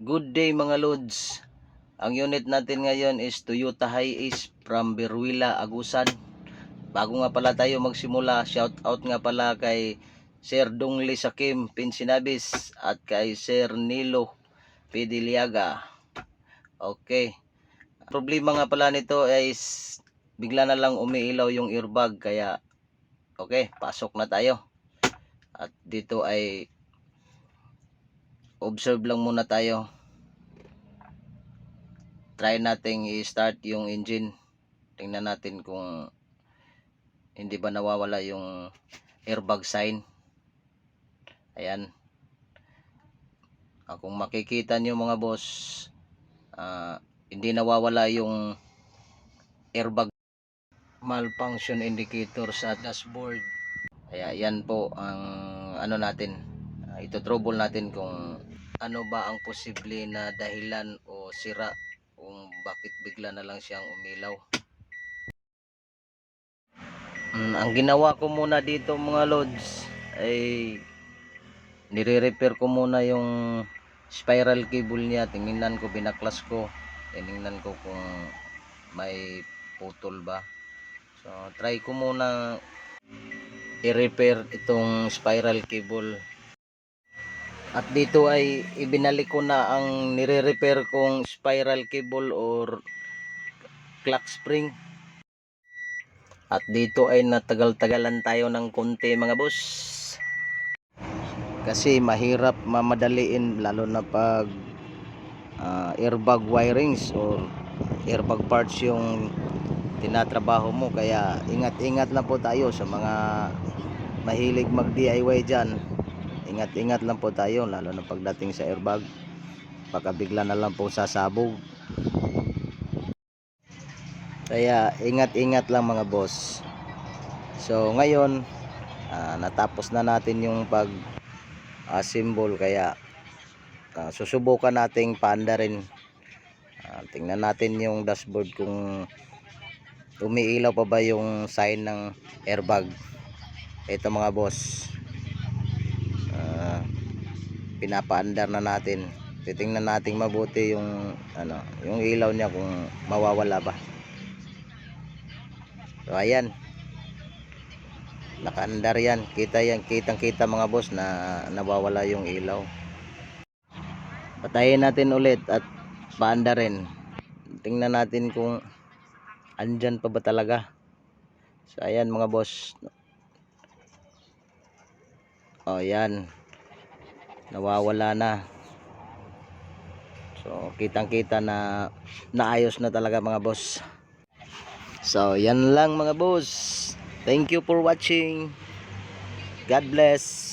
Good day mga lods. Ang unit natin ngayon is Toyota Hiace from Beruila, Agusan. Bago nga pala tayo magsimula, shout out nga pala kay Sir Dongli Sakim Pinsinabis at kay Sir Nilo Pidiliaga. Okay. Problema nga pala nito is bigla na lang umiilaw yung airbag, kaya okay, pasok na tayo. At dito ay observe lang muna tayo. Try nating i-start yung engine. Tingnan natin kung hindi ba nawawala yung airbag sign. Ayan. Kung makikita nyo mga boss, hindi nawawala yung airbag malfunction indicator sa dashboard. Kaya yan po ang ano natin. Ito trouble natin kung ano ba ang posible na dahilan o sira kung bakit bigla na lang siyang umilaw. Ang ginawa ko muna dito mga lods ay nire-repair ko muna yung spiral cable niya. Tingnan ko, binaklas ko, tingnan ko kung may putol ba. So try ko muna i-repair itong spiral cable. At dito ay ibinalik ko na ang nire-repair kong spiral cable or clock spring. At dito ay natagal-tagalan tayo ng konti mga boss. Kasi mahirap mamadaliin lalo na pag airbag wirings or airbag parts yung tinatrabaho mo. Kaya ingat-ingat lang po tayo sa mga mahilig mag DIY dyan. Ingat-ingat lang po tayo lalo na pagdating sa airbag. Baka bigla na lang po sasabog. Kaya ingat-ingat lang mga boss. So ngayon natapos na natin yung pag assemble, kaya susubukan nating paanda rin. Tingnan natin yung dashboard kung umiilaw pa ba yung sign ng airbag. Ito mga boss, pinapaandar na natin. Titingnan natin mabuti yung yung ilaw niya kung mawawala ba. So ayan, nakaandar yan. Kitang kita mga boss na nawawala yung ilaw. Patayin natin ulit at paanda rin. Tingnan natin kung andyan pa ba talaga. So ayan mga boss. Oh yan, nawawala na. So kitang kita na naayos na talaga mga boss. So yan lang mga boss. Thank you for watching. God bless.